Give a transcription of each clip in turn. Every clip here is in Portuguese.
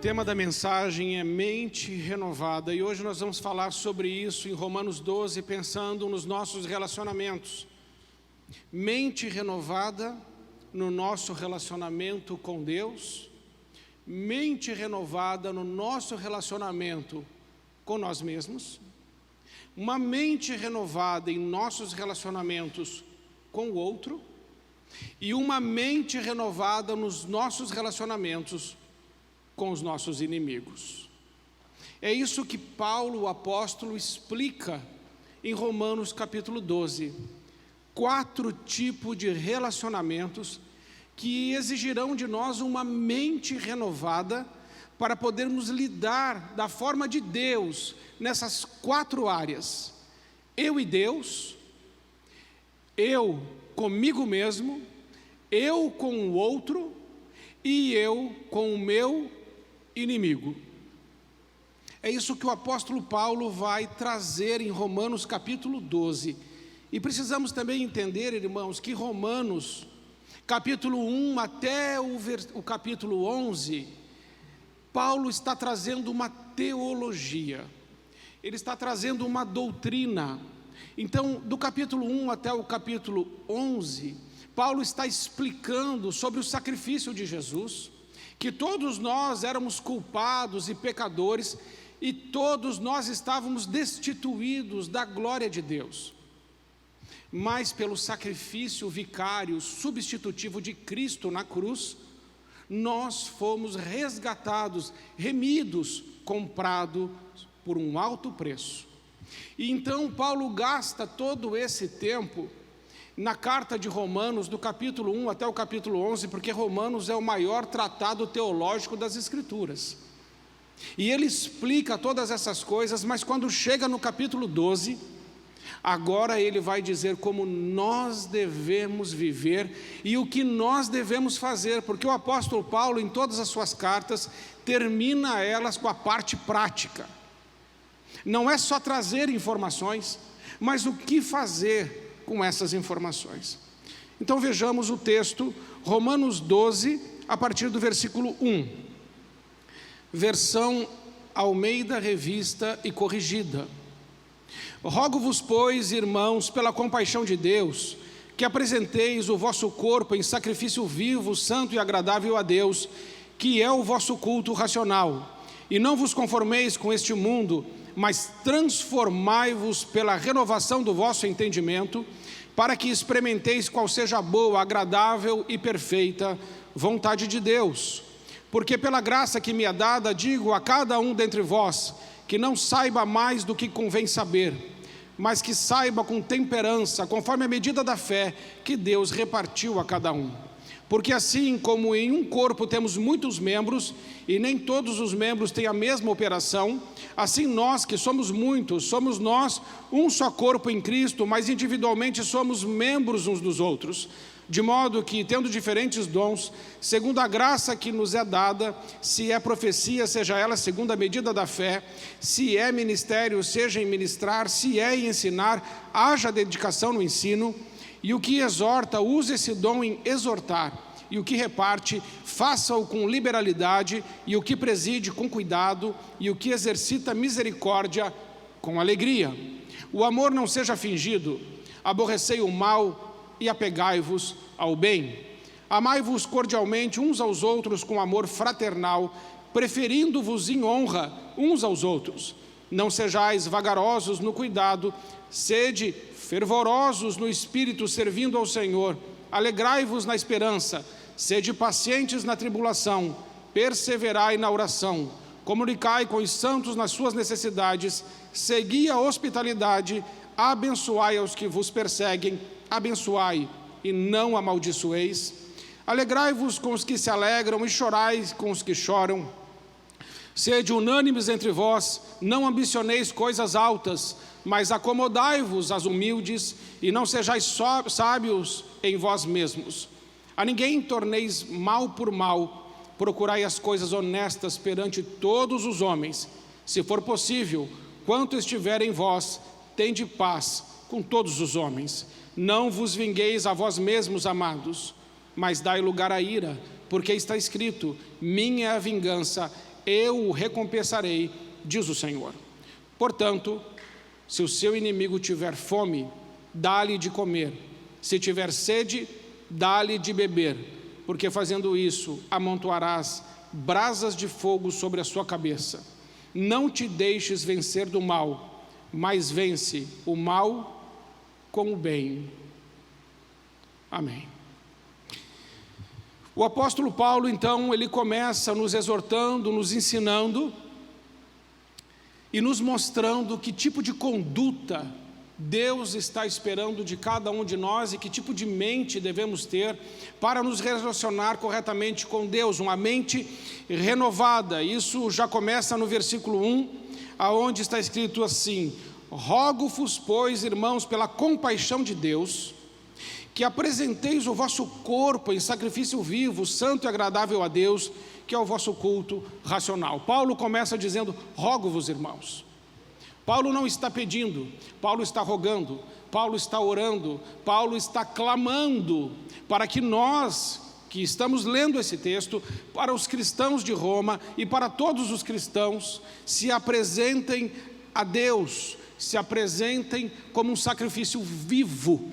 tema da mensagem é mente renovada e hoje nós vamos falar sobre isso em Romanos 12, pensando nos nossos relacionamentos. Mente renovada no nosso relacionamento com Deus, mente renovada no nosso relacionamento com nós mesmos, uma mente renovada em nossos relacionamentos com o outro e uma mente renovada nos nossos relacionamentos com os nossos inimigos. É isso que Paulo, o apóstolo, explica em Romanos capítulo 12. 4 tipos de relacionamentos que exigirão de nós uma mente renovada para podermos lidar da forma de Deus nessas 4 áreas. Eu e Deus, eu comigo mesmo, eu com o outro e eu com o meu inimigo. É isso que o apóstolo Paulo vai trazer em Romanos capítulo 12. E precisamos também entender, irmãos, que Romanos capítulo 1 até o capítulo 11, Paulo está trazendo uma teologia, ele está trazendo uma doutrina. Então, do capítulo 1 até o capítulo 11, Paulo está explicando sobre o sacrifício de Jesus, que todos nós éramos culpados e pecadores, e todos nós estávamos destituídos da glória de Deus. Mas pelo sacrifício vicário, substitutivo de Cristo na cruz, nós fomos resgatados, remidos, comprados por um alto preço. E então Paulo gasta todo esse tempo na carta de Romanos, do capítulo 1 até o capítulo 11, porque Romanos é o maior tratado teológico das Escrituras. E ele explica todas essas coisas, mas quando chega no capítulo 12, agora ele vai dizer como nós devemos viver e o que nós devemos fazer, porque o apóstolo Paulo, em todas as suas cartas, termina elas com a parte prática. Não é só trazer informações, mas o que fazer com essas informações. Então vejamos o texto, Romanos 12, a partir do versículo 1. Versão Almeida Revista e Corrigida. Rogo-vos, pois, irmãos, pela compaixão de Deus, que apresenteis o vosso corpo em sacrifício vivo, santo e agradável a Deus, que é o vosso culto racional. E não vos conformeis com este mundo, mas transformai-vos pela renovação do vosso entendimento, para que experimenteis qual seja a boa, agradável e perfeita vontade de Deus. Porque pela graça que me é dada, digo a cada um dentre vós, que não saiba mais do que convém saber, mas que saiba com temperança, conforme a medida da fé que Deus repartiu a cada um. Porque assim como em um corpo temos muitos membros, e nem todos os membros têm a mesma operação, assim nós que somos muitos, somos nós um só corpo em Cristo, mas individualmente somos membros uns dos outros. De modo que, tendo diferentes dons, segundo a graça que nos é dada, se é profecia, seja ela segundo a medida da fé, se é ministério, seja em ministrar, se é em ensinar, haja dedicação no ensino, e o que exorta, use esse dom em exortar, e o que reparte, faça-o com liberalidade, e o que preside com cuidado, e o que exercita misericórdia com alegria. O amor não seja fingido, aborrecei o mal e apegai-vos ao bem. Amai-vos cordialmente uns aos outros com amor fraternal, preferindo-vos em honra uns aos outros. Não sejais vagarosos no cuidado, sede fervorosos no espírito, servindo ao Senhor. Alegrai-vos na esperança, sede pacientes na tribulação, perseverai na oração. Comunicai com os santos nas suas necessidades, segui a hospitalidade, abençoai aos que vos perseguem, abençoai e não amaldiçoeis. Alegrai-vos com os que se alegram e chorai com os que choram. Sede unânimes entre vós, não ambicioneis coisas altas, mas acomodai-vos às humildes, e não sejais sábios em vós mesmos. A ninguém torneis mal por mal, procurai as coisas honestas perante todos os homens. Se for possível, quanto estiver em vós, tende paz com todos os homens. Não vos vingueis a vós mesmos, amados, mas dai lugar à ira, porque está escrito: minha é a vingança, eu o recompensarei, diz o Senhor. Portanto, se o seu inimigo tiver fome, dá-lhe de comer, se tiver sede, dá-lhe de beber, porque fazendo isso, amontoarás brasas de fogo sobre a sua cabeça. Não te deixes vencer do mal, mas vence o mal com o bem. Amém. O apóstolo Paulo, então, ele começa nos exortando, nos ensinando e nos mostrando que tipo de conduta Deus está esperando de cada um de nós e que tipo de mente devemos ter para nos relacionar corretamente com Deus, uma mente renovada. Isso já começa no versículo 1, aonde está escrito assim: rogo-vos, pois, irmãos, pela compaixão de Deus, que apresenteis o vosso corpo em sacrifício vivo, santo e agradável a Deus, que é o vosso culto racional. Paulo começa dizendo: rogo-vos, irmãos. Paulo não está pedindo, Paulo está rogando, Paulo está orando, Paulo está clamando para que nós, que estamos lendo esse texto, para os cristãos de Roma e para todos os cristãos, se apresentem a Deus, se apresentem como um sacrifício vivo,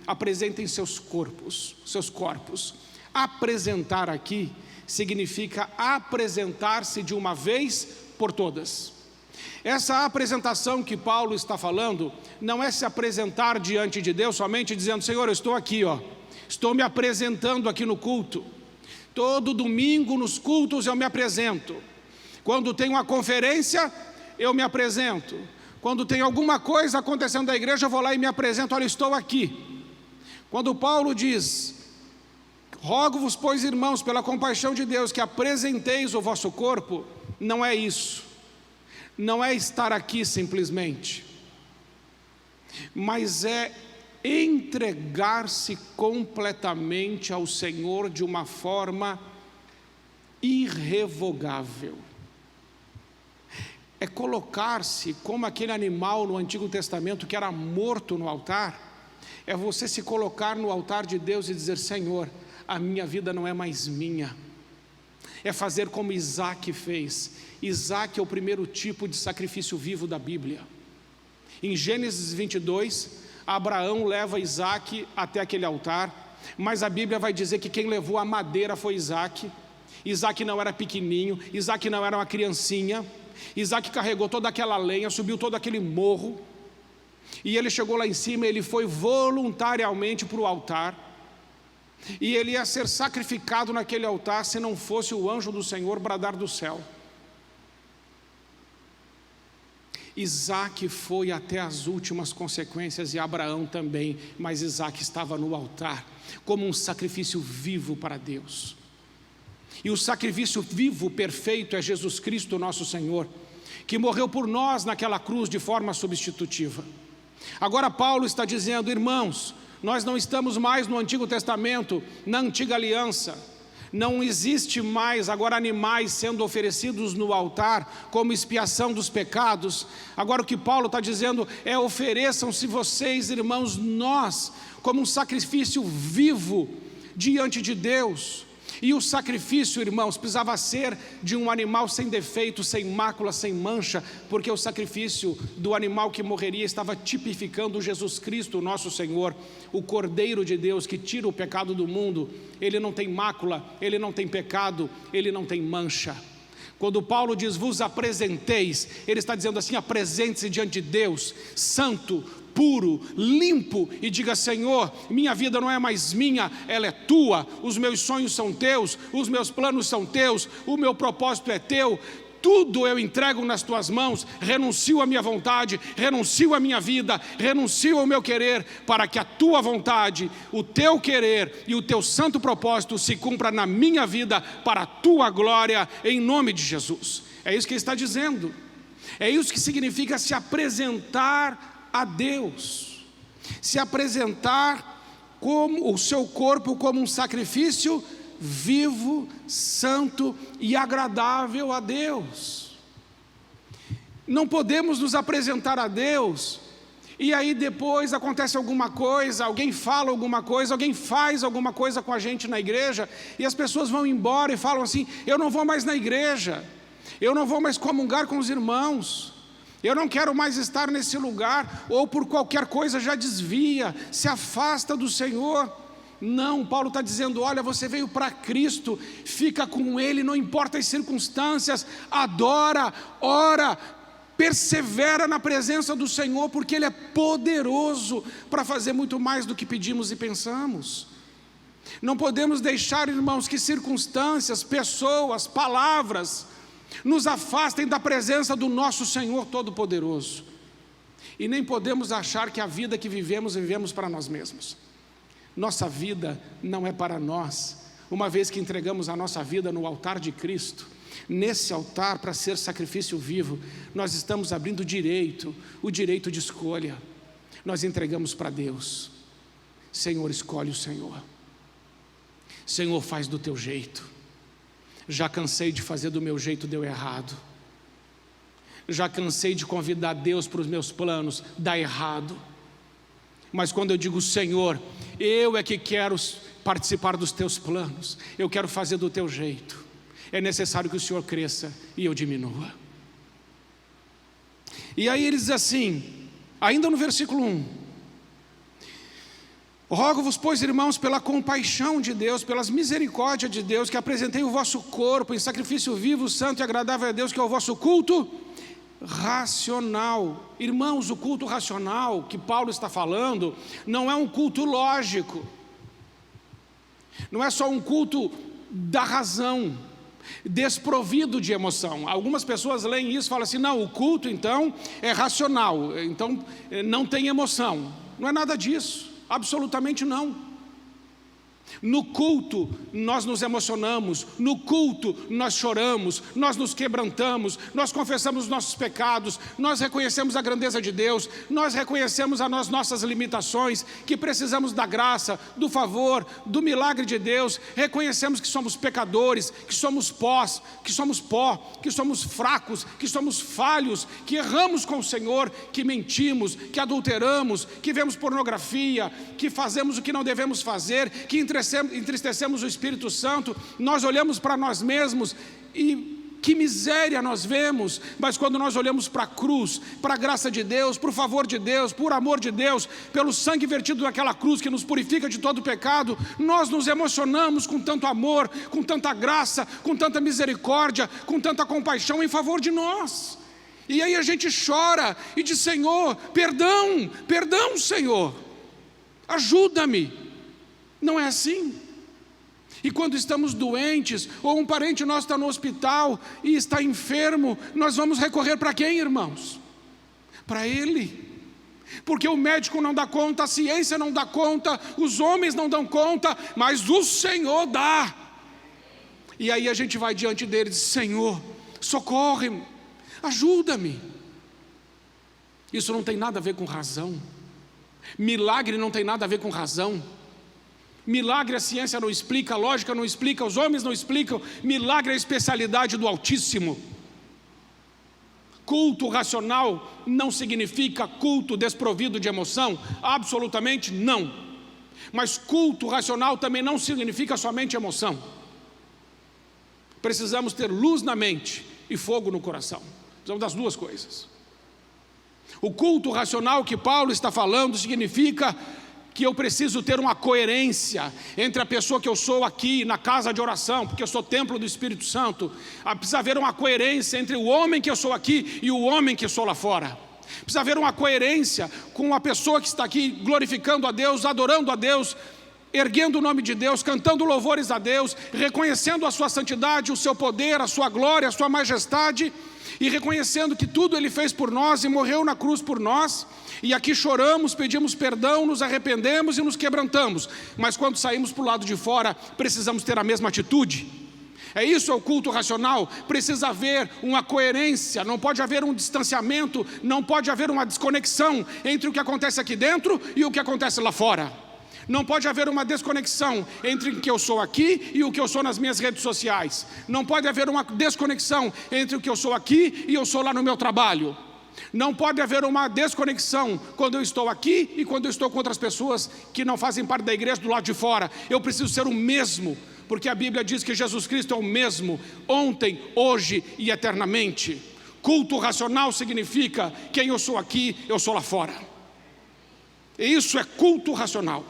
apresentem seus corpos. Apresentar aqui significa apresentar-se de uma vez por todas. Essa apresentação que Paulo está falando não é se apresentar diante de Deus somente dizendo: Senhor, eu estou aqui, estou me apresentando aqui no culto. Todo domingo nos cultos eu me apresento. Quando tem uma conferência, eu me apresento. Quando tem alguma coisa acontecendo na igreja, eu vou lá e me apresento: olha, estou aqui. Quando Paulo diz: rogo-vos, pois, irmãos, pela compaixão de Deus, que apresenteis o vosso corpo, não é isso. Não é estar aqui simplesmente, mas é entregar-se completamente ao Senhor de uma forma irrevogável. É colocar-se como aquele animal no Antigo Testamento que era morto no altar. É você se colocar no altar de Deus e dizer: Senhor, a minha vida não é mais minha. É fazer como Isaac fez. Isaac é o primeiro tipo de sacrifício vivo da Bíblia. Em Gênesis 22, Abraão leva Isaac até aquele altar, mas a Bíblia vai dizer que quem levou a madeira foi Isaac. Isaac não era pequenininho, Isaac não era uma criancinha. Isaac carregou toda aquela lenha, subiu todo aquele morro, e ele chegou lá em cima, ele foi voluntariamente para o altar, e ele ia ser sacrificado naquele altar se não fosse o anjo do Senhor bradar do céu. Isaac foi até as últimas consequências e Abraão também, mas Isaac estava no altar como um sacrifício vivo para Deus. E o sacrifício vivo perfeito é Jesus Cristo, nosso Senhor, que morreu por nós naquela cruz de forma substitutiva. Agora Paulo está dizendo: irmãos, nós não estamos mais no Antigo Testamento, na Antiga Aliança. Não existe mais agora animais sendo oferecidos no altar como expiação dos pecados. Agora o que Paulo está dizendo é: ofereçam-se vocês, irmãos, nós, como um sacrifício vivo diante de Deus. E o sacrifício, irmãos, precisava ser de um animal sem defeito, sem mácula, sem mancha, porque o sacrifício do animal que morreria estava tipificando Jesus Cristo, nosso Senhor, o Cordeiro de Deus que tira o pecado do mundo. Ele não tem mácula, ele não tem pecado, ele não tem mancha. Quando Paulo diz: vos apresenteis, ele está dizendo assim: apresente-se diante de Deus, santo, puro, limpo, e diga: Senhor, minha vida não é mais minha, ela é tua, os meus sonhos são teus, os meus planos são teus, o meu propósito é teu, tudo eu entrego nas tuas mãos, renuncio à minha vontade, renuncio à minha vida, renuncio ao meu querer, para que a tua vontade, o teu querer e o teu santo propósito se cumpra na minha vida, para a tua glória, em nome de Jesus. É isso que ele está dizendo. É isso que significa se apresentar a Deus, se apresentar como o seu corpo como um sacrifício vivo, santo e agradável a Deus. Não podemos nos apresentar a Deus e aí depois acontece alguma coisa, alguém fala alguma coisa, alguém faz alguma coisa com a gente na igreja, e as pessoas vão embora e falam assim: eu não vou mais na igreja, Eu não vou mais comungar com os irmãos. Eu não quero mais estar nesse lugar. Ou por qualquer coisa já desvia, se afasta do Senhor. Não, Paulo está dizendo, olha, você veio para Cristo, fica com Ele, não importa as circunstâncias, adora, ora, persevera na presença do Senhor, porque Ele é poderoso para fazer muito mais do que pedimos e pensamos. Não podemos deixar, irmãos, que circunstâncias, pessoas, palavras, nos afastem da presença do nosso Senhor Todo-Poderoso. E nem podemos achar que a vida que vivemos para nós mesmos. Nossa vida não é para nós. Uma vez que entregamos a nossa vida no altar de Cristo, nesse altar para ser sacrifício vivo, nós estamos abrindo o direito de escolha. Nós entregamos para Deus. Senhor, escolhe o Senhor. Senhor, faz do teu jeito. Já cansei de fazer do meu jeito, deu errado. Já cansei de convidar Deus para os meus planos, dá errado. Mas quando eu digo, Senhor, eu é que quero participar dos teus planos, eu quero fazer do teu jeito, é necessário que o Senhor cresça e eu diminua. E aí ele diz assim, ainda no versículo 1, rogo-vos, pois, irmãos, pela compaixão de Deus, pelas misericórdias de Deus, que apresentei o vosso corpo em sacrifício vivo, santo e agradável a Deus, que é o vosso culto racional. Irmãos, o culto racional que Paulo está falando não é um culto lógico, não é só um culto da razão, desprovido de emoção. Algumas pessoas leem isso e falam assim, não, o culto então é racional, então não tem emoção. Não é nada disso, absolutamente não. No culto nós nos emocionamos, no culto nós choramos, nós nos quebrantamos, nós confessamos os nossos pecados, nós reconhecemos a grandeza de Deus, nós reconhecemos as nossas limitações, que precisamos da graça, do favor, do milagre de Deus, reconhecemos que somos pecadores, que somos pó, que somos fracos, que somos falhos, que erramos com o Senhor, que mentimos, que adulteramos, que vemos pornografia, que fazemos o que não devemos fazer, que entristecemos o Espírito Santo. Nós olhamos para nós mesmos e que miséria nós vemos, mas quando nós olhamos para a cruz, para a graça de Deus, por favor de Deus, por amor de Deus, pelo sangue vertido naquela cruz que nos purifica de todo pecado, nós nos emocionamos com tanto amor, com tanta graça, com tanta misericórdia, com tanta compaixão em favor de nós. E aí a gente chora e diz, Senhor, perdão Senhor, ajuda-me. Não é assim. E quando estamos doentes, ou um parente nosso está no hospital e está enfermo, nós vamos recorrer para quem, irmãos? Para Ele. Porque o médico não dá conta, a ciência não dá conta, os homens não dão conta, mas o Senhor dá. E aí a gente vai diante dele e diz, Senhor, socorre-me, ajuda-me. Isso não tem nada a ver com razão. Milagre não tem nada a ver com razão. Milagre a ciência não explica, a lógica não explica, os homens não explicam. Milagre é a especialidade do Altíssimo. Culto racional não significa culto desprovido de emoção, absolutamente não. Mas culto racional também não significa somente emoção. Precisamos ter luz na mente e fogo no coração. Precisamos das duas coisas. O culto racional que Paulo está falando significa que eu preciso ter uma coerência entre a pessoa que eu sou aqui na casa de oração, porque eu sou templo do Espírito Santo. Precisa haver uma coerência entre o homem que eu sou aqui e o homem que eu sou lá fora. Precisa haver uma coerência com a pessoa que está aqui glorificando a Deus, adorando a Deus, erguendo o nome de Deus, cantando louvores a Deus, reconhecendo a sua santidade, o seu poder, a sua glória, a sua majestade, e reconhecendo que tudo Ele fez por nós e morreu na cruz por nós. E aqui choramos, pedimos perdão, nos arrependemos e nos quebrantamos. Mas quando saímos para o lado de fora, precisamos ter a mesma atitude. É isso, é o culto racional. Precisa haver uma coerência, não pode haver um distanciamento, não pode haver uma desconexão entre o que acontece aqui dentro e o que acontece lá fora. Não pode haver uma desconexão entre o que eu sou aqui e o que eu sou nas minhas redes sociais. Não pode haver uma desconexão entre o que eu sou aqui e eu sou lá no meu trabalho. Não pode haver uma desconexão quando eu estou aqui e quando eu estou com outras pessoas que não fazem parte da igreja do lado de fora. Eu preciso ser o mesmo, porque a Bíblia diz que Jesus Cristo é o mesmo, ontem, hoje e eternamente. Culto racional significa quem eu sou aqui, eu sou lá fora. E isso é culto racional.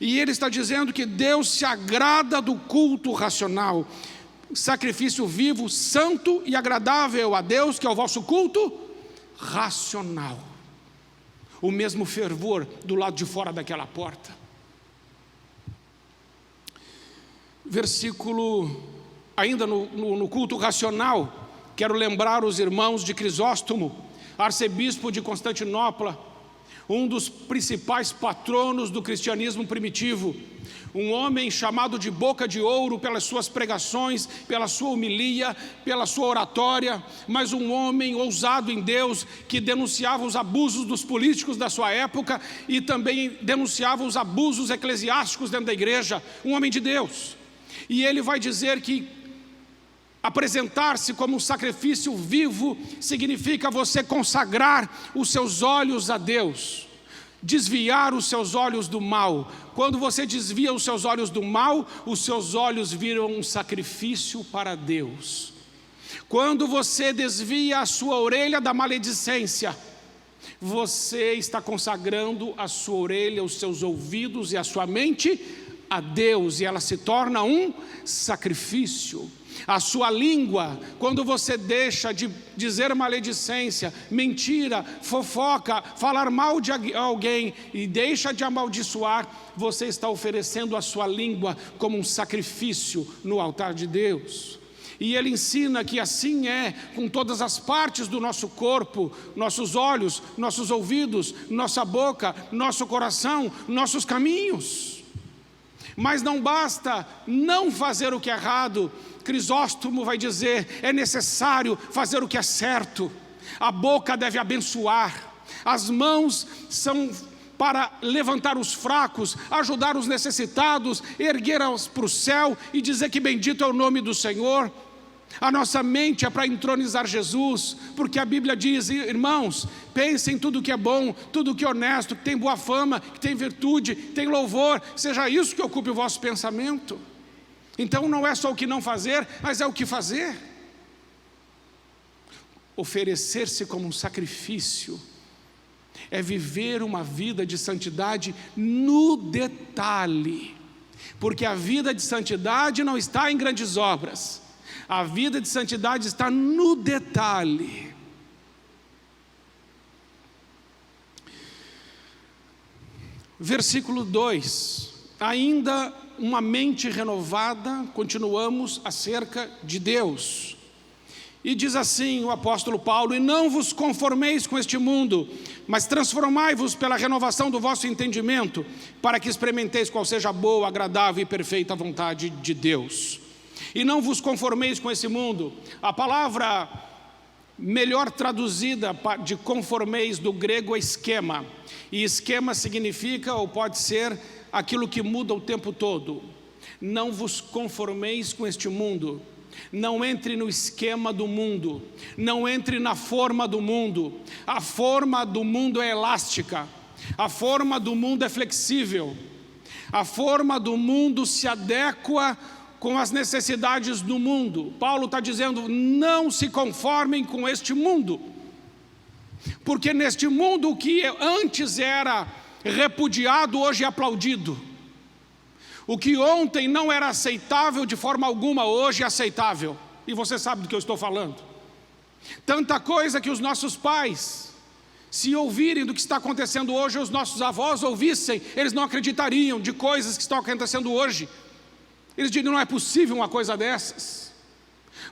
E ele está dizendo que Deus se agrada do culto racional. Sacrifício vivo, santo e agradável a Deus, que é o vosso culto racional. O mesmo fervor do lado de fora daquela porta. Versículo, ainda no culto racional, quero lembrar os irmãos de Crisóstomo, arcebispo de Constantinopla, um dos principais patronos do cristianismo primitivo, um homem chamado de boca de ouro pelas suas pregações, pela sua homilia, pela sua oratória, mas um homem ousado em Deus, que denunciava os abusos dos políticos da sua época e também denunciava os abusos eclesiásticos dentro da igreja, um homem de Deus. E ele vai dizer que apresentar-se como um sacrifício vivo significa você consagrar os seus olhos a Deus, desviar os seus olhos do mal. Quando você desvia os seus olhos do mal, os seus olhos viram um sacrifício para Deus. Quando você desvia a sua orelha da maledicência, você está consagrando a sua orelha, os seus ouvidos e a sua mente a Deus, e ela se torna um sacrifício. A sua língua, quando você deixa de dizer maledicência, mentira, fofoca, falar mal de alguém e deixa de amaldiçoar, você está oferecendo a sua língua como um sacrifício no altar de Deus. E ele ensina que assim é com todas as partes do nosso corpo, nossos olhos, nossos ouvidos, nossa boca, nosso coração, nossos caminhos. Mas não basta não fazer o que é errado. Crisóstomo vai dizer, é necessário fazer o que é certo. A boca deve abençoar, as mãos são para levantar os fracos, ajudar os necessitados, erguer-os para o céu e dizer que bendito é o nome do Senhor. A nossa mente é para entronizar Jesus, porque a Bíblia diz, irmãos, pensem em tudo que é bom, tudo que é honesto, que tem boa fama, que tem virtude, que tem louvor, seja isso que ocupe o vosso pensamento. Então não é só o que não fazer, mas é o que fazer. Oferecer-se como um sacrifício é viver uma vida de santidade no detalhe, porque a vida de santidade não está em grandes obras. A vida de santidade está no detalhe. Versículo 2. Ainda uma mente renovada, continuamos acerca de Deus. E diz assim o apóstolo Paulo, e não vos conformeis com este mundo, mas transformai-vos pela renovação do vosso entendimento, para que experimenteis qual seja a boa, agradável e perfeita vontade de Deus. E não vos conformeis com esse mundo. A palavra melhor traduzida de conformeis do grego é esquema. E esquema significa, ou pode ser, aquilo que muda o tempo todo. Não vos conformeis com este mundo. Não entre no esquema do mundo. Não entre na forma do mundo. A forma do mundo é elástica. A forma do mundo é flexível. A forma do mundo se adequa com as necessidades do mundo. Paulo está dizendo, não se conformem com este mundo, porque neste mundo o que antes era repudiado, hoje é aplaudido. O que ontem não era aceitável de forma alguma, hoje é aceitável. E você sabe do que eu estou falando. Tanta coisa que os nossos pais, se ouvirem do que está acontecendo hoje, os nossos avós ouvissem, eles não acreditariam de coisas que estão acontecendo hoje. Eles dizem, não é possível uma coisa dessas.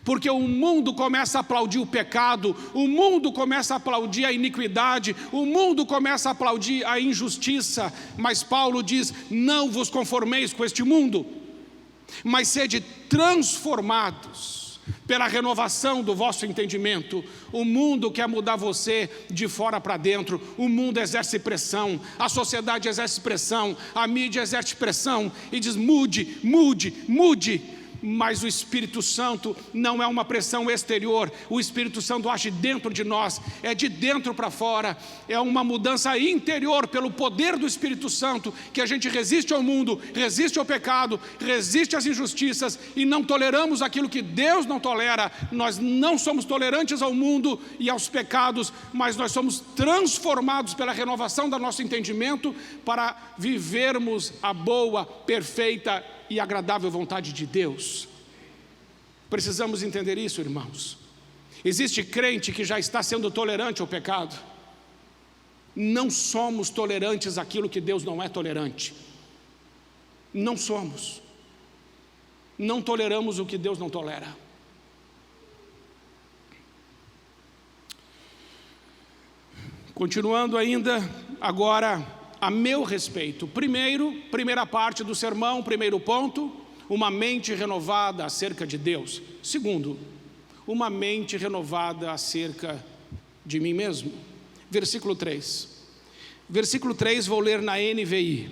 Porque o mundo começa a aplaudir o pecado, o mundo começa a aplaudir a iniquidade, o mundo começa a aplaudir a injustiça. Mas Paulo diz, não vos conformeis com este mundo, mas sede transformados pela renovação do vosso entendimento. O mundo quer mudar você de fora para dentro. O mundo exerce pressão, a sociedade exerce pressão, a mídia exerce pressão e diz, mude, mude, mude. Mas o Espírito Santo não é uma pressão exterior, o Espírito Santo age dentro de nós, é de dentro para fora, é uma mudança interior pelo poder do Espírito Santo, que a gente resiste ao mundo, resiste ao pecado, resiste às injustiças e não toleramos aquilo que Deus não tolera. Nós não somos tolerantes ao mundo e aos pecados, mas nós somos transformados pela renovação do nosso entendimento para vivermos a boa, perfeita e agradável vontade de Deus. Precisamos entender isso, irmãos. Existe crente que já está sendo tolerante ao pecado. Não somos tolerantes àquilo que Deus não é tolerante. Não somos. Não toleramos o que Deus não tolera. Continuando ainda, agora, a meu respeito. Primeira parte do sermão, primeiro ponto, uma mente renovada acerca de Deus. Segundo, uma mente renovada acerca de mim mesmo. Versículo 3. Versículo 3, vou ler na NVI.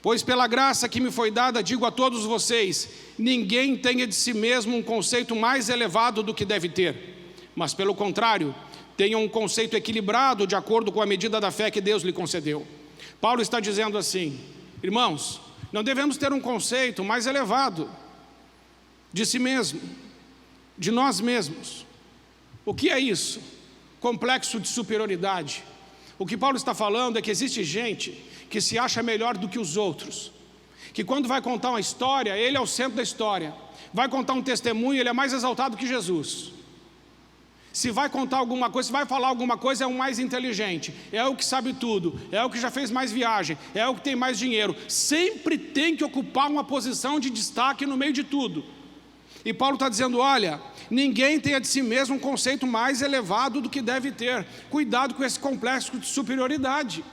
Pois pela graça que me foi dada, digo a todos vocês, ninguém tenha de si mesmo um conceito mais elevado do que deve ter, mas pelo contrário, tenha um conceito equilibrado de acordo com a medida da fé que Deus lhe concedeu. Paulo está dizendo assim, irmãos, não devemos ter um conceito mais elevado de si mesmo, de nós mesmos. O que é isso? Complexo de superioridade. O que Paulo está falando é que existe gente que se acha melhor do que os outros, que quando vai contar uma história, ele é o centro da história, vai contar um testemunho, ele é mais exaltado que Jesus. Se vai contar alguma coisa, se vai falar alguma coisa, é o mais inteligente, é o que sabe tudo, é o que já fez mais viagem, é o que tem mais dinheiro. Sempre tem que ocupar uma posição de destaque no meio de tudo. E Paulo está dizendo, olha, ninguém tenha de si mesmo um conceito mais elevado do que deve ter. Cuidado com esse complexo de superioridade.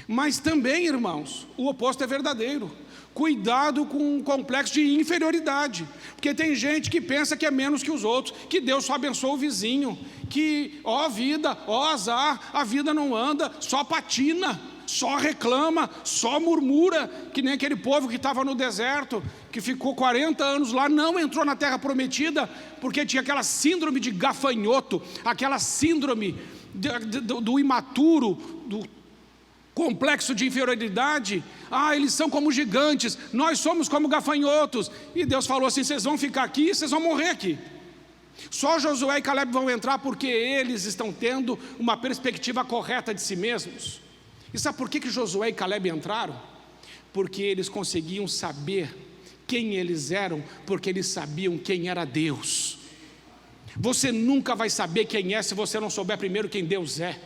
Mas também, irmãos, o oposto é verdadeiro. Cuidado com o complexo de inferioridade, porque tem gente que pensa que é menos que os outros, que Deus só abençoa o vizinho, que ó vida, ó azar, a vida não anda, só patina, só reclama, só murmura, que nem aquele povo que estava no deserto, que ficou 40 anos lá, não entrou na terra prometida, porque tinha aquela síndrome de gafanhoto, aquela síndrome do imaturo, do complexo de inferioridade. Eles são como gigantes, nós somos como gafanhotos. E Deus falou assim, vocês vão ficar aqui, vocês vão morrer aqui. Só Josué e Caleb vão entrar porque eles estão tendo uma perspectiva correta de si mesmos. E sabe por que Josué e Caleb entraram? Porque eles conseguiam saber quem eles eram, porque eles sabiam quem era Deus. Você nunca vai saber quem é se você não souber primeiro quem Deus é.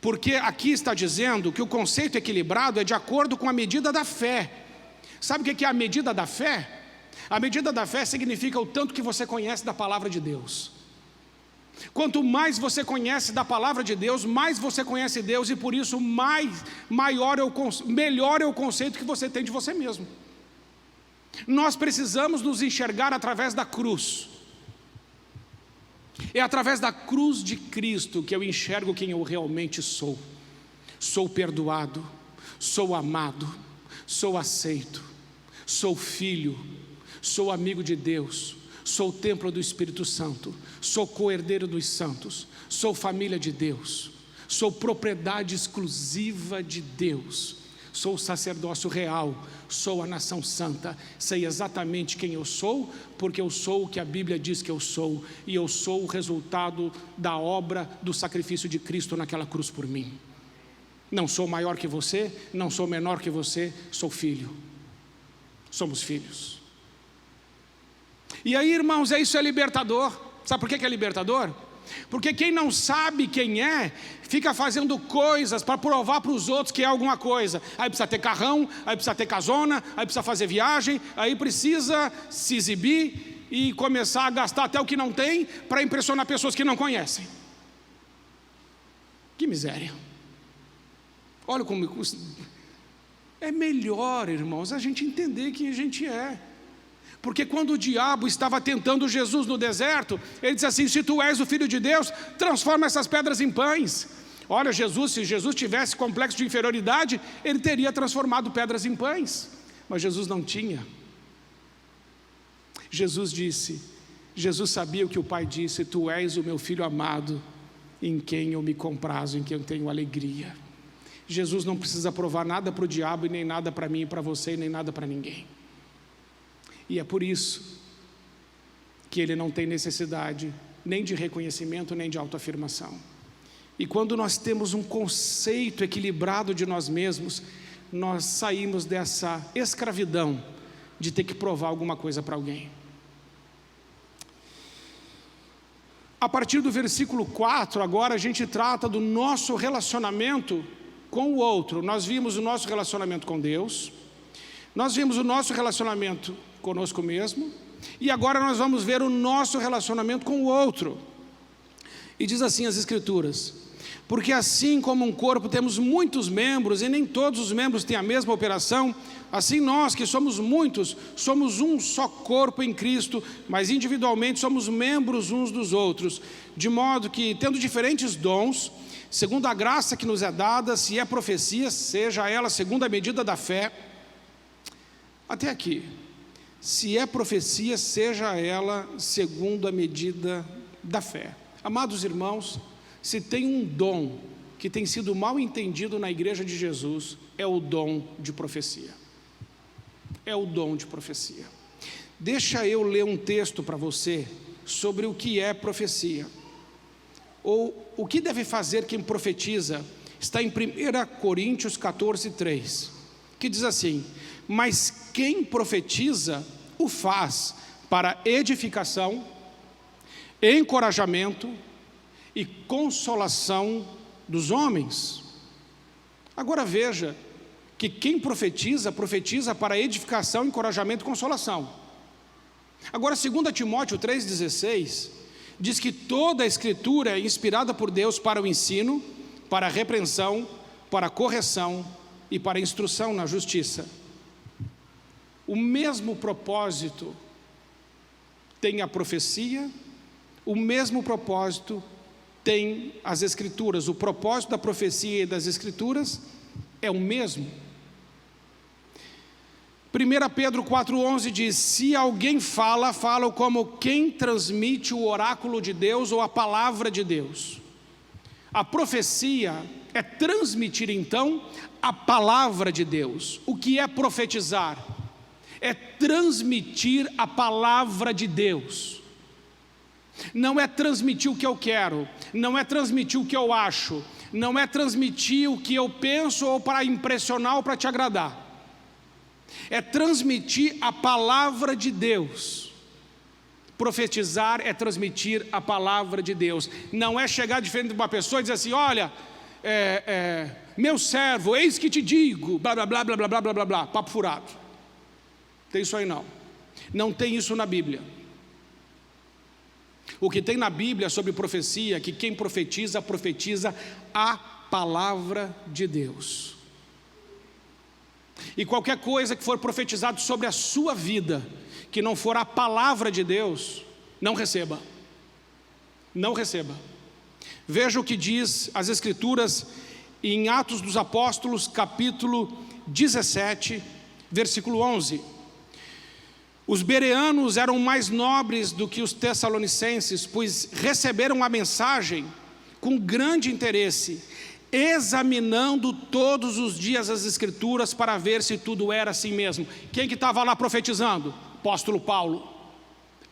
Porque aqui está dizendo que o conceito equilibrado é de acordo com a medida da fé. Sabe o que é a medida da fé? A medida da fé significa o tanto que você conhece da palavra de Deus. Quanto mais você conhece da palavra de Deus, mais você conhece Deus, e por isso melhor é o conceito que você tem de você mesmo. Nós precisamos nos enxergar através da cruz. É através da cruz de Cristo que eu enxergo quem eu realmente sou. Sou perdoado, sou amado, sou aceito, sou filho, sou amigo de Deus, sou templo do Espírito Santo, sou co-herdeiro dos santos, sou família de Deus, sou propriedade exclusiva de Deus, sou sacerdócio real, sou a nação santa, sei exatamente quem eu sou, porque eu sou o que a Bíblia diz que eu sou, e eu sou o resultado da obra do sacrifício de Cristo naquela cruz por mim. Não sou maior que você, não sou menor que você, sou filho. Somos filhos. E aí, irmãos, isso é libertador. Sabe por que é libertador? Porque quem não sabe quem é, fica fazendo coisas para provar para os outros que é alguma coisa. Aí precisa ter carrão, aí precisa ter casona, aí precisa fazer viagem, aí precisa se exibir e começar a gastar até o que não tem para impressionar pessoas que não conhecem. Que miséria. Olha como é melhor, irmãos, a gente entender quem a gente é. Porque quando o diabo estava tentando Jesus no deserto, ele disse assim, se tu és o Filho de Deus, transforma essas pedras em pães. Olha, se Jesus tivesse complexo de inferioridade, ele teria transformado pedras em pães. Mas Jesus não tinha. Jesus sabia o que o Pai disse: tu és o meu filho amado, em quem eu me comprazo, em quem eu tenho alegria. Jesus não precisa provar nada para o diabo, e nem nada para mim e para você, e nem nada para ninguém. E é por isso que ele não tem necessidade nem de reconhecimento, nem de autoafirmação. E quando nós temos um conceito equilibrado de nós mesmos, nós saímos dessa escravidão de ter que provar alguma coisa para alguém. A partir do versículo 4, agora a gente trata do nosso relacionamento com o outro. Nós vimos o nosso relacionamento com Deus, nós vimos o nosso relacionamento conosco mesmo, e agora nós vamos ver o nosso relacionamento com o outro. E diz assim as Escrituras: porque assim como um corpo temos muitos membros, e nem todos os membros têm a mesma operação, assim nós, que somos muitos, somos um só corpo em Cristo, mas individualmente somos membros uns dos outros, de modo que, tendo diferentes dons, segundo a graça que nos é dada, se é profecia, seja ela segundo a medida da fé. Até aqui. Se é profecia, seja ela segundo a medida da fé. Amados irmãos, se tem um dom que tem sido mal entendido na igreja de Jesus, é o dom de profecia. É o dom de profecia. Deixa eu ler um texto para você sobre o que é profecia. Ou o que deve fazer quem profetiza. Está em 1 Coríntios 14, 3, que diz assim: mas quem profetiza o faz para edificação, encorajamento e consolação dos homens. Agora veja que quem profetiza, profetiza para edificação, encorajamento e consolação. Agora 2 Timóteo 3,16 diz que toda a Escritura é inspirada por Deus para o ensino, para a repreensão, para a correção e para a instrução na justiça. O mesmo propósito tem a profecia, o mesmo propósito tem as Escrituras. O propósito da profecia e das Escrituras é o mesmo. 1 Pedro 4,11 diz: se alguém fala como quem transmite o oráculo de Deus ou a palavra de Deus. A profecia é transmitir então a palavra de Deus. O que é profetizar? É transmitir a palavra de Deus. Não é transmitir o que eu quero, não é transmitir o que eu acho, não é transmitir o que eu penso ou para impressionar ou para te agradar. É transmitir a palavra de Deus. Profetizar é transmitir a palavra de Deus. Não é chegar de frente de uma pessoa e dizer assim: olha, meu servo, eis que te digo, blá blá blá blá blá blá blá blá, papo furado. Tem isso aí não. Não tem isso na Bíblia. O que tem na Bíblia sobre profecia é que quem profetiza, profetiza a palavra de Deus. E qualquer coisa que for profetizado sobre a sua vida, que não for a palavra de Deus, não receba. Não receba. Veja o que diz as Escrituras em Atos dos Apóstolos, capítulo 17, versículo 11. Os bereanos eram mais nobres do que os tessalonicenses, pois receberam a mensagem com grande interesse, examinando todos os dias as Escrituras para ver se tudo era assim mesmo. Quem que estava lá profetizando? Apóstolo Paulo.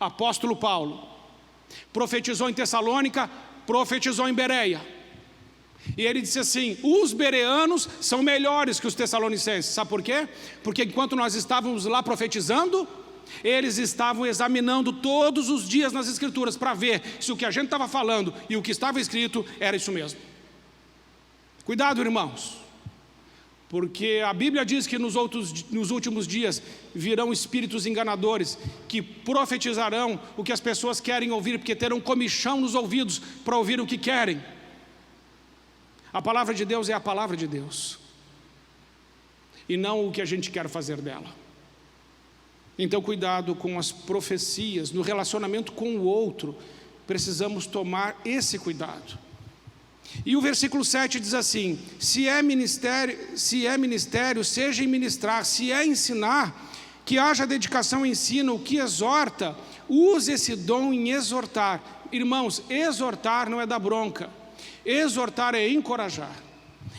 Apóstolo Paulo. Profetizou em Tessalônica, profetizou em Bereia. E ele disse assim: os bereanos são melhores que os tessalonicenses. Sabe por quê? Porque enquanto nós estávamos lá profetizando, eles estavam examinando todos os dias nas Escrituras para ver se o que a gente estava falando e o que estava escrito era isso mesmo. Cuidado, irmãos, porque a Bíblia diz que nos últimos dias virão espíritos enganadores que profetizarão o que as pessoas querem ouvir, porque terão comichão nos ouvidos para ouvir o que querem. A palavra de Deus é a palavra de Deus e não o que a gente quer fazer dela. Então cuidado com as profecias. No relacionamento com o outro precisamos tomar esse cuidado. E o versículo 7 diz assim: se é ministério, seja em ministrar, se é ensinar, que haja dedicação ao ensino, o que exorta, use esse dom em exortar. Irmãos, exortar não é dar bronca, exortar é encorajar.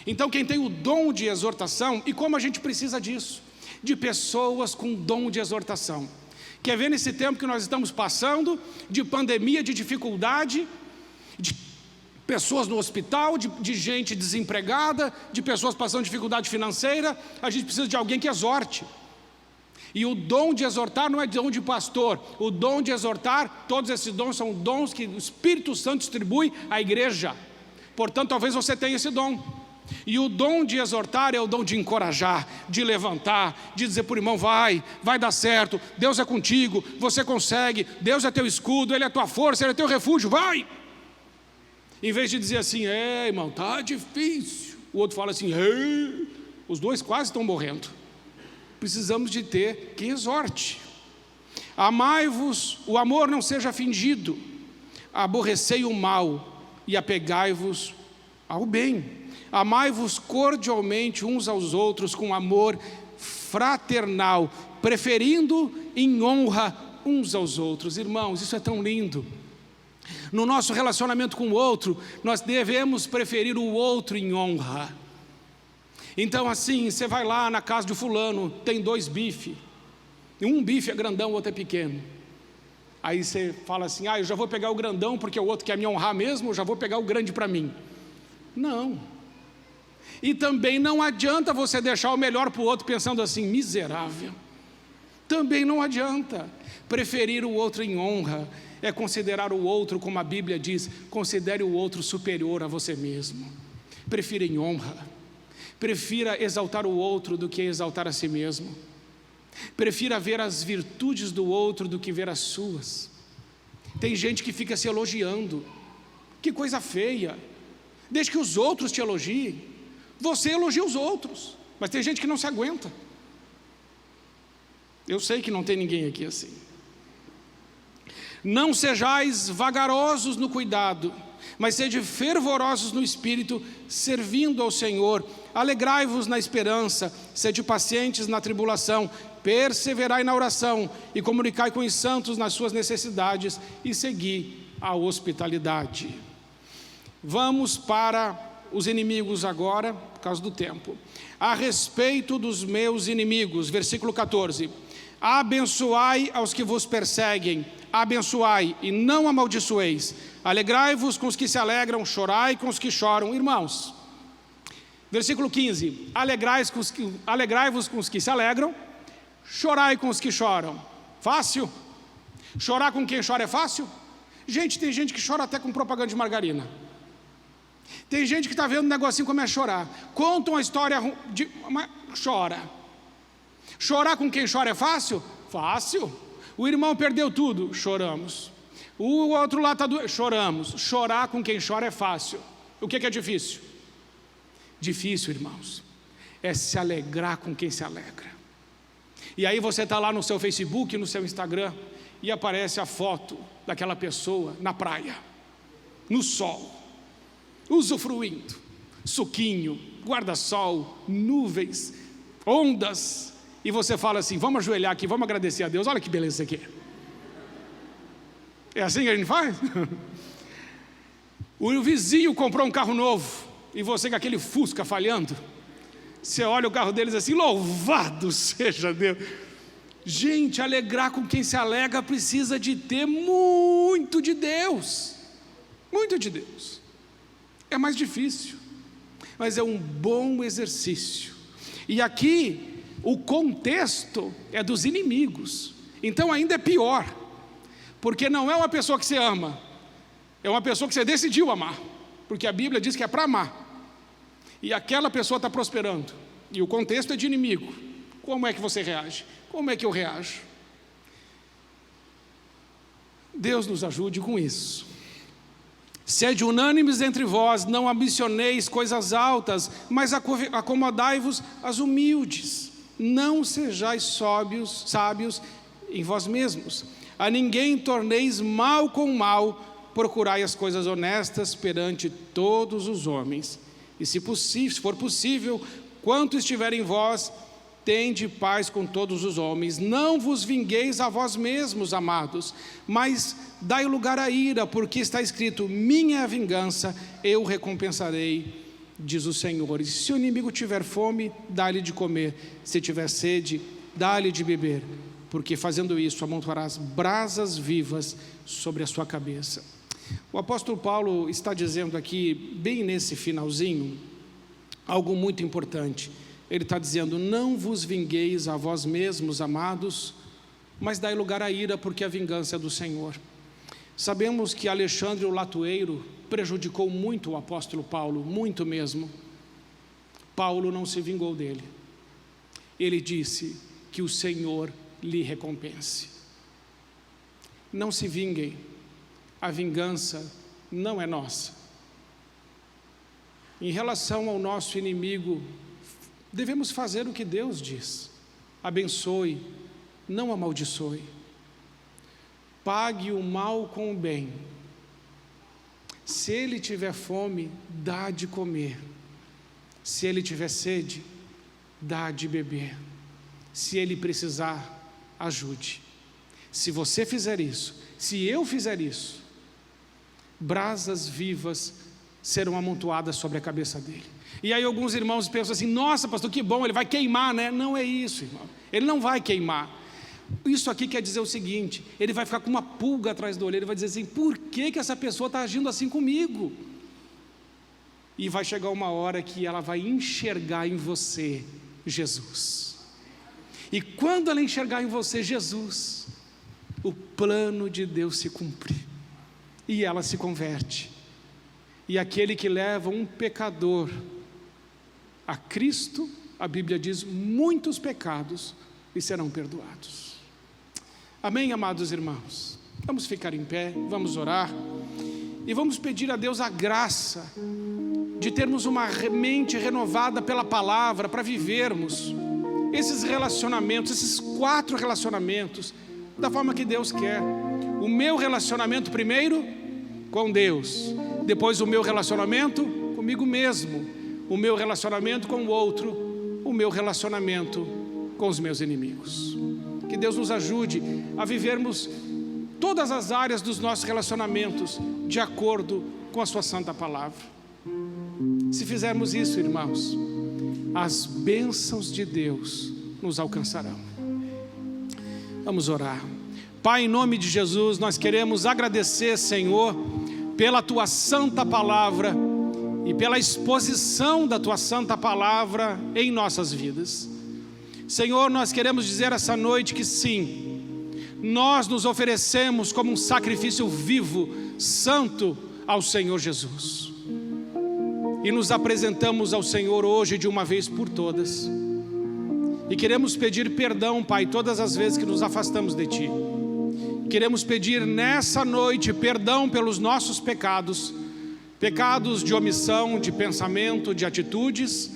Então quem tem o dom de exortação, e como a gente precisa disso, de pessoas com dom de exortação. Quer ver nesse tempo que nós estamos passando, de pandemia, de dificuldade, de pessoas no hospital, de gente desempregada, de pessoas passando dificuldade financeira, a gente precisa de alguém que exorte. E o dom de exortar não é dom de pastor, o dom de exortar, todos esses dons são dons que o Espírito Santo distribui à igreja. Portanto, talvez você tenha esse dom. E o dom de exortar é o dom de encorajar, de levantar, de dizer para o irmão, vai dar certo, Deus é contigo, você consegue, Deus é teu escudo, Ele é tua força, Ele é teu refúgio, vai! Em vez de dizer assim, irmão, tá difícil. O outro fala assim, os dois quase estão morrendo. Precisamos de ter quem exorte. Amai-vos, o amor não seja fingido, aborrecei o mal e apegai-vos ao bem. Amai-vos cordialmente uns aos outros com amor fraternal, preferindo em honra uns aos outros. Irmãos, isso é tão lindo. No nosso relacionamento com o outro, nós devemos preferir o outro em honra. Então assim, você vai lá na casa de fulano, tem 2 bifes, um bife é grandão, o outro é pequeno. Aí você fala assim, eu já vou pegar o grandão porque o outro quer me honrar mesmo, eu já vou pegar o grande para mim. Não. E também não adianta você deixar o melhor para o outro pensando assim, miserável. Também não adianta. Preferir o outro em honra é considerar o outro, como a Bíblia diz, considere o outro superior a você mesmo. Prefira em honra. Prefira exaltar o outro do que exaltar a si mesmo. Prefira ver as virtudes do outro do que ver as suas. Tem gente que fica se elogiando. Que coisa feia. Deixe que os outros te elogiem. Você elogia os outros. Mas tem gente que não se aguenta. Eu sei que não tem ninguém aqui assim. Não sejais vagarosos no cuidado, mas sede fervorosos no espírito, servindo ao Senhor. Alegrai-vos na esperança, sede pacientes na tribulação, perseverai na oração e comunicai com os santos nas suas necessidades e segui a hospitalidade. Vamos para os inimigos agora, por causa do tempo. A respeito dos meus inimigos, versículo 14. Abençoai aos que vos perseguem, abençoai e não amaldiçoeis. Alegrai-vos com os que se alegram, chorai com os que choram. Irmãos, versículo 15. Alegrai-vos com os que se alegram, chorai com os que choram. Fácil? Chorar com quem chora é fácil? Gente, tem gente que chora até com propaganda de margarina. Tem gente que está vendo um negocinho e começa a chorar. Conta uma história, chora. Chorar com quem chora é fácil? Fácil. O irmão perdeu tudo, choramos. O outro lá está doendo, choramos. Chorar com quem chora é fácil. O que é difícil? Difícil, irmãos, é se alegrar com quem se alegra. E aí você está lá no seu Facebook, no seu Instagram, e aparece a foto daquela pessoa na praia, no sol, usufruindo, suquinho, guarda-sol, nuvens, ondas, e você fala assim, vamos ajoelhar aqui, vamos agradecer a Deus, olha que beleza isso aqui. É assim que a gente faz? O vizinho comprou um carro novo, e você com aquele Fusca falhando, você olha o carro deles assim, louvado seja Deus. Gente, alegrar com quem se alegra precisa de ter muito de Deus. Muito de Deus. É mais difícil, mas é um bom exercício. E aqui, o contexto é dos inimigos. Então ainda é pior. Porque não é uma pessoa que você ama, é uma pessoa que você decidiu amar. Porque a Bíblia diz que é para amar. E aquela pessoa está prosperando. E o contexto é de inimigo. Como é que você reage? Como é que eu reajo? Deus nos ajude com isso. Sede unânimes entre vós, não ambicioneis coisas altas, mas acomodai-vos às humildes. Não sejais sábios em vós mesmos. A ninguém torneis mal com mal, procurai as coisas honestas perante todos os homens. E se for possível, quanto estiver em vós, tende paz com todos os homens. Não vos vingueis a vós mesmos, amados, mas dai lugar à ira, porque está escrito: minha é a vingança, eu recompensarei, diz o Senhor. E se o inimigo tiver fome, dá-lhe de comer, se tiver sede, dá-lhe de beber, porque fazendo isso amontoarás brasas vivas sobre a sua cabeça. O apóstolo Paulo está dizendo aqui, bem nesse finalzinho, algo muito importante. Ele está dizendo: não vos vingueis a vós mesmos, amados, mas dai lugar à ira, porque a vingança é do Senhor. Sabemos que Alexandre o Latueiro prejudicou muito o apóstolo Paulo, muito mesmo. Paulo não se vingou dele. Ele disse: que o Senhor lhe recompense. Não se vinguem, a vingança não é nossa. Em relação ao nosso inimigo, devemos fazer o que Deus diz: abençoe, não amaldiçoe. Pague o mal com o bem. Se ele tiver fome, dá de comer. Se ele tiver sede, dá de beber. Se ele precisar, ajude. Se você fizer isso, se eu fizer isso, brasas vivas serão amontoadas sobre a cabeça dele. E aí alguns irmãos pensam assim: nossa, pastor, que bom, ele vai queimar, né? Não é isso, irmão. Ele não vai queimar. Isso aqui quer dizer o seguinte: ele vai ficar com uma pulga atrás do olho. Ele vai dizer assim: por que essa pessoa está agindo assim comigo? E vai chegar uma hora que ela vai enxergar em você Jesus. E quando ela enxergar em você Jesus, o plano de Deus se cumpre, e ela se converte. E aquele que leva um pecador a Cristo, a Bíblia diz: muitos pecados lhe serão perdoados. Amém, amados irmãos? Vamos ficar em pé, vamos orar e vamos pedir a Deus a graça de termos uma mente renovada pela palavra, para vivermos esses relacionamentos, esses 4 relacionamentos, da forma que Deus quer. O meu relacionamento primeiro com Deus, depois o meu relacionamento comigo mesmo, o meu relacionamento com o outro, o meu relacionamento com os meus inimigos. Que Deus nos ajude a vivermos todas as áreas dos nossos relacionamentos de acordo com a sua santa palavra. Se fizermos isso, irmãos, as bênçãos de Deus nos alcançarão. Vamos orar. Pai, em nome de Jesus, nós queremos agradecer, Senhor, pela Tua santa palavra e pela exposição da Tua santa palavra em nossas vidas. Senhor, nós queremos dizer essa noite que sim, nós nos oferecemos como um sacrifício vivo, santo ao Senhor Jesus. E nos apresentamos ao Senhor hoje de uma vez por todas. E queremos pedir perdão, Pai, todas as vezes que nos afastamos de Ti. Queremos pedir nessa noite perdão pelos nossos pecados, pecados de omissão, de pensamento, de atitudes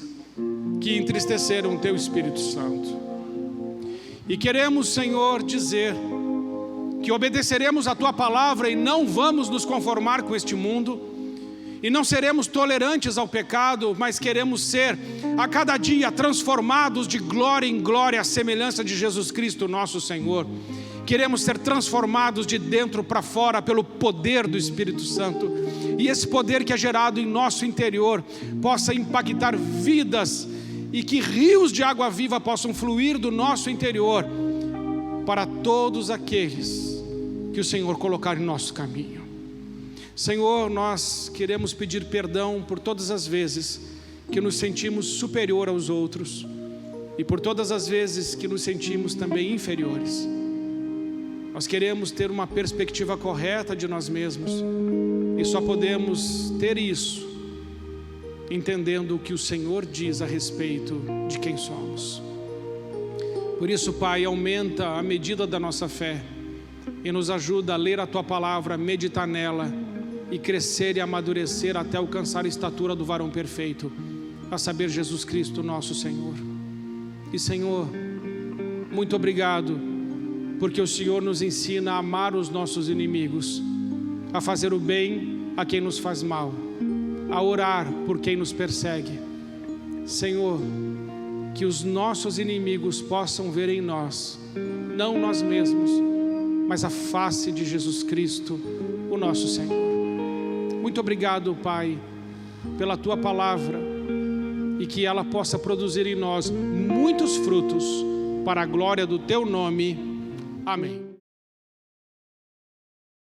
que entristeceram o Teu Espírito Santo. E queremos, Senhor, dizer que obedeceremos a Tua palavra e não vamos nos conformar com este mundo, e não seremos tolerantes ao pecado, mas queremos ser a cada dia transformados de glória em glória à semelhança de Jesus Cristo, nosso Senhor. Queremos ser transformados de dentro para fora pelo poder do Espírito Santo, e esse poder que é gerado em nosso interior possa impactar vidas, e que rios de água viva possam fluir do nosso interior para todos aqueles que o Senhor colocar em nosso caminho. Senhor, nós queremos pedir perdão por todas as vezes que nos sentimos superior aos outros e por todas as vezes que nos sentimos também inferiores. Nós queremos ter uma perspectiva correta de nós mesmos, e só podemos ter isso entendendo o que o Senhor diz a respeito de quem somos. Por isso, Pai, aumenta a medida da nossa fé e nos ajuda a ler a Tua palavra, meditar nela e crescer e amadurecer até alcançar a estatura do varão perfeito, a saber, Jesus Cristo, nosso Senhor. E, Senhor, muito obrigado, porque o Senhor nos ensina a amar os nossos inimigos, a fazer o bem a quem nos faz mal, a orar por quem nos persegue. Senhor, que os nossos inimigos possam ver em nós, não nós mesmos, mas a face de Jesus Cristo, o nosso Senhor. Muito obrigado, Pai, pela Tua palavra, e que ela possa produzir em nós muitos frutos para a glória do Teu nome. Amém.